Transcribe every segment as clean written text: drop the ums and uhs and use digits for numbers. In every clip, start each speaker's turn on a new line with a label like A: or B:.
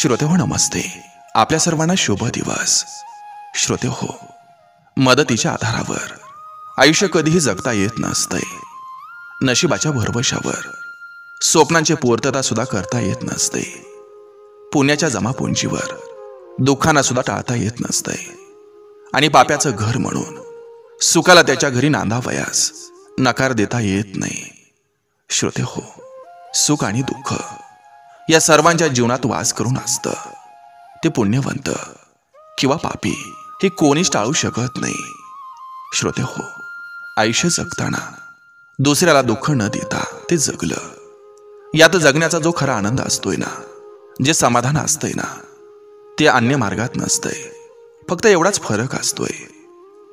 A: श्रोतेहो नमस्ते. आपल्या सर्वांना शुभ दिवस. श्रोतेहो, मदतीच्या आधारावर आयुष्य कधीही जगता येत नसते. नशिबाच्या भरवशावर स्वप्नांची पूर्तता सुद्धा करता येत नसते. पुण्याच्या जमापुंजीवर दुःखांना सुद्धा टाळता येत नसते. आणि पाप्याचं घर म्हणून सुखाला त्याच्या घरी नांदावयास नकार देता येत नाही. श्रोतेहो, सुख आणि दुःख या सर्वांच्या जीवनात वास करून असतं. ते पुण्यवंत किंवा पापी हे कोणीच टाळू शकत नाही. श्रोतेहो, आयुष्य जगताना दुसऱ्याला दुःख न देता ते जगलं. यात जगण्याचा जो खरा आनंद असतोय ना, जे समाधान असतंय ना, ते अन्य मार्गात नसतंय. फक्त एवढाच फरक असतोय.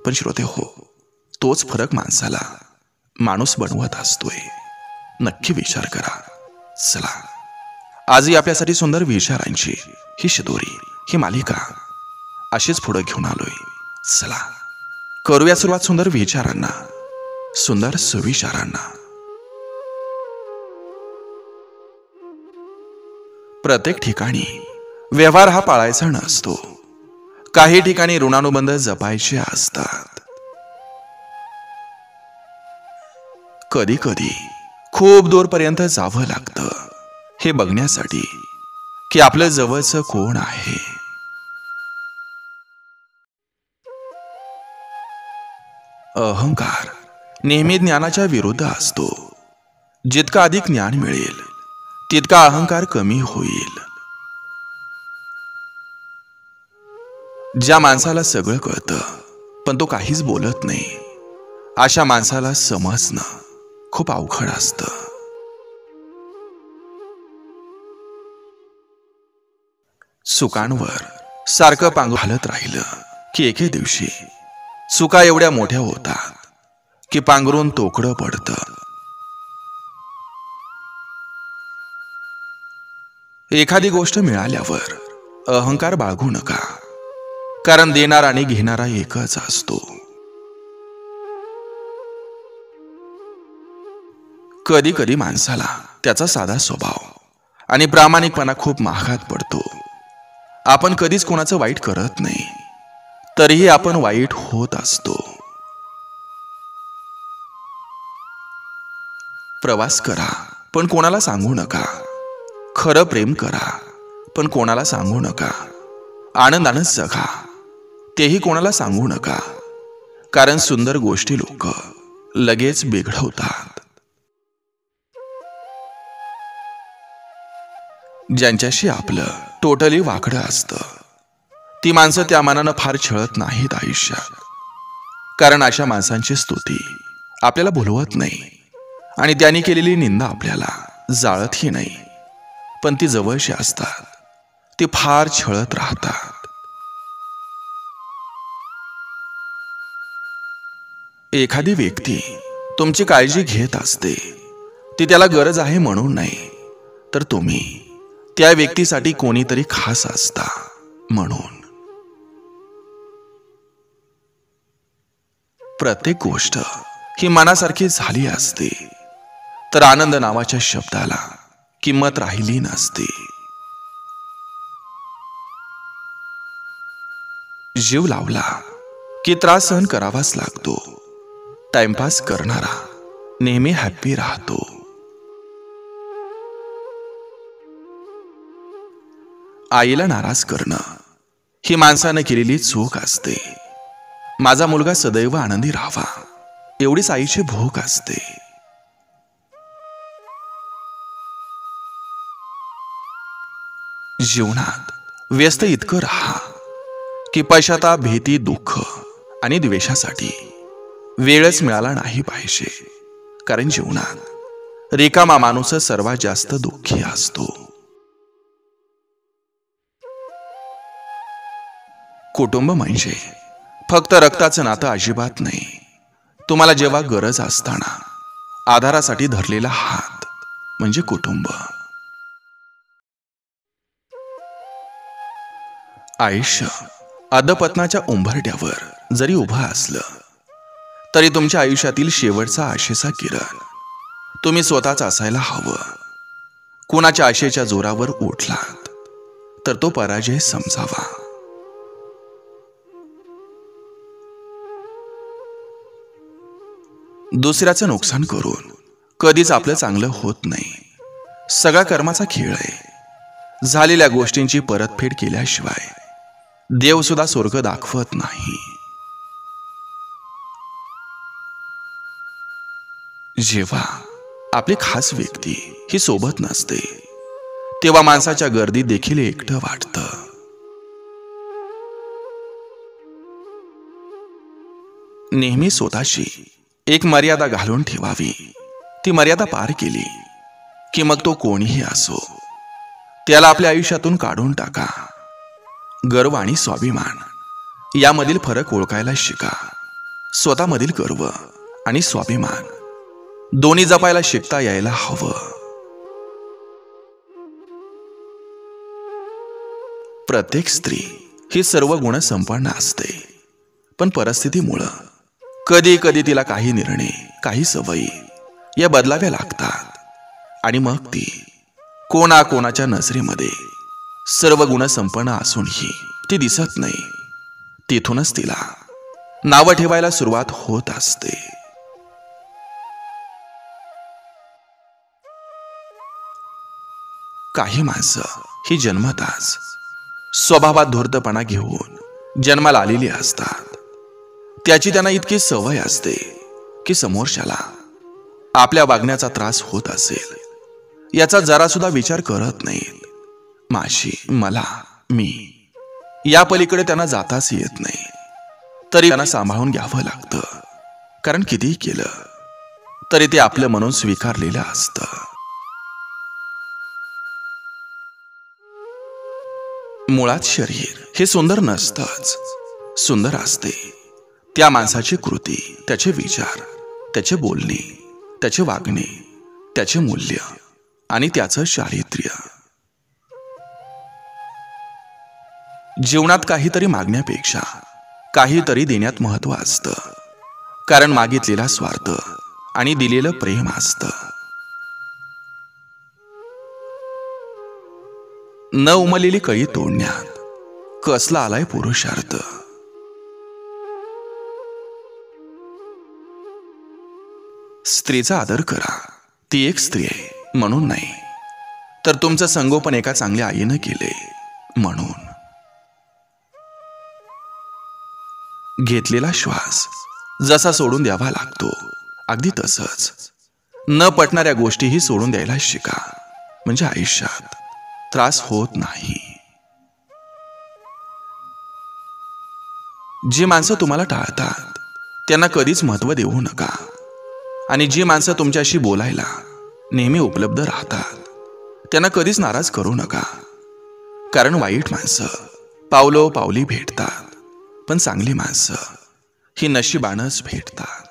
A: पण श्रोतेहो, तोच फरक माणसाला माणूस बनवत असतोय. नक्की विचार करा. चला, आजही आपल्यासाठी सुंदर विचारांची ही शिदोरी, ही मालिका अशीच पुढे घेऊन आलोय. चला करूया सुरुवात सुंदर विचारांना, सुंदर सुविचारांना. प्रत्येक ठिकाणी व्यवहार हा पाळायचा नसतो. काही ठिकाणी ऋणानुबंध जपायचे असतात. कधी कधी खूप दूरपर्यंत जावं लागतं हे बघण्यासाठी की आपल्या जवळचं कोण आहे. अहंकार नेहमी ज्ञानाच्या विरुद्ध असतो. जितका अधिक ज्ञान मिळेल तितका अहंकार कमी होईल. ज्या माणसाला सगळं कळतं पण तो काहीच बोलत नाही, अशा माणसाला समजणं खूप अवघड असतं. चुकांवर सारखं पांघरून घालत राहिलं की एके दिवशी चुका एवढ्या मोठ्या होतात की पांघरून तोकडं पडतं. एखादी गोष्ट मिळाल्यावर अहंकार बाळगू नका, कारण देणारा आणि घेणारा एकच असतो. कधी कधी माणसाला त्याचा साधा स्वभाव आणि प्रामाणिकपणा खूप महागात पडतो. आपण कधीच कोणाचं वाईट करत नाही, तरीही आपण वाईट होत असतो. प्रवास करा पण कोणाला सांगू नका. खरं प्रेम करा पण कोणाला सांगू नका. आनंदानं जगा, तेही कोणाला सांगू नका, कारण सुंदर गोष्टी लोक लगेच बिघडवतात. ज्यांच्याशी आपलं टोटली वाकडं असतं ती माणसं त्या मानानं फार छळत नाहीत आयुष्यात. कारण अशा माणसांची स्तुती आपल्याला भुलवत नाही आणि त्यांनी केलेली निंदा आपल्याला जाळतही नाही. पण ती जवळशी असतात ती फार छळत राहतात. एखादी व्यक्ती तुमची काळजी घेत असते, ती त्याला गरज आहे म्हणून नाही, तर तुम्ही त्या व्यक्तीसाठी कोणीतरी खास असता म्हणून. प्रत्येक गोष्ट ही मनासारखी झाली असते तर आनंद नावाच्या शब्दाला किंमत राहिली नसते. जीव लावला की त्रास सहन करावाच लागतो. टाइमपास करणारा नेहमी हॅप्पी राहतो. आईला नाराज करणं ही माणसानं केलेली चूक असते. माझा मुलगा सदैव आनंदी राहावा एवढीच आईची भूक असते. जीवनात व्यस्त इतकं राहा की पश्चाताप, भीती, दुःख आणि द्वेषासाठी वेळच मिळाला नाही पाहिजे. कारण जीवनात रिकामा माणूस सर्वात जास्त दुःखी असतो. कुटुंब म्हणजे फक्त रक्ताचं नातं अजिबात नाही. तुम्हाला जेव्हा गरज असताना आधारासाठी धरलेला हात म्हणजे कुटुंब. आयुष्य अधपतनाच्या उंबरठ्यावर जरी उभं असलं तरी तुमच्या आयुष्यातील शेवटचा आशेचा किरण तुम्ही स्वतःच असायला हवं. कुणाच्या आशेच्या जोरावर उठलात तर तो पराजय समजावा. दुसऱ्याचं नुकसान करून कधीच आपलं चांगलं होत नाही. सगळा कर्माचा खेळ आहे. झालेल्या गोष्टींची परतफेड केल्याशिवाय देव सुद्धा स्वर्ग दाखवत नाही. जेव्हा आपली खास व्यक्ती ही सोबत नसते तेव्हा माणसाच्या गर्दीत देखील एकटं वाटतं. नेहमी स्वतःशी एक मर्यादा घालून ठेवावी. ती मर्यादा पार केली की मग तो कोणीही असो त्याला आपल्या आयुष्यातून काढून टाका. गर्व आणि स्वाभिमान यामधील फरक ओळखायला शिका. स्वतःमधील गर्व आणि स्वाभिमान दोन्ही जपायला शिकता यायला हवं. प्रत्येक स्त्री ही सर्व गुण संपन्न असते, पण परिस्थितीमुळं कधी कधी तिला काही निर्णय, काही सवयी या बदलाव्या लागतात आणि मग ती कोणाच्या नजरेमध्ये सर्व गुण संपन्न असूनही ती दिसत नाही. तिथूनच तिला नावं ठेवायला सुरुवात होत असते. काही माणसं ही जन्मताच स्वभावात धूर्तपणा घेऊन जन्माला आलेली असतात. त्याची त्यांना इतकी सवय असते की समोरच्याला आपल्या वागण्याचा त्रास होत असेल याचा जरा सुद्धा विचार करत नाहीत. माझी, मला, मी या पलीकडे त्यांना जाताच येत नाही. तरी त्यांना सांभाळून घ्यावं लागतं, कारण कितीही केलं तरी ते आपलं म्हणून स्वीकारलेलं असतं. मुळात शरीर हे सुंदर नसतंच. सुंदर असते त्या माणसाची कृती, त्याचे विचार, त्याचे बोलणे, त्याचे वागणे, त्याचे मूल्य आणि त्याचं चारित्र्य. जीवनात काहीतरी मागण्यापेक्षा काहीतरी देण्यात महत्त्व असतं, कारण मागितलेला स्वार्थ आणि दिलेलं प्रेम असतं. न उमलेली कळी तोडण्यात कसला आलाय पुरुषार्थ. स्त्रीचा आदर करा. ती एक स्त्री आहे म्हणून नाही, तर तुमचं संगोपन एका चांगल्या आईनं केले म्हणून. घेतलेला श्वास जसा सोडून द्यावा लागतो अगदी तसंच न पटणाऱ्या गोष्टीही सोडून द्यायला शिका, म्हणजे आयुष्यात त्रास होत नाही. जी माणसं तुम्हाला टाळतात त्यांना कधीच महत्त्व देऊ नका, आणि जी माणसं तुमच्याशी बोलायला नेहमी उपलब्ध राहतात त्यांना कधीच नाराज करू नका, कारण वाईट माणसं पावलोपावली भेटतात, पण चांगली माणसं ही नशिबानंच भेटतात.